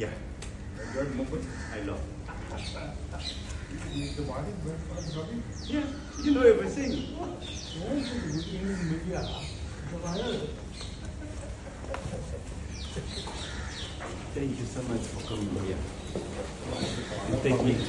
Yeah. You're Mumbai? I love. The body, but Yeah, you know everything. in media. Thank you so much for coming here. You take me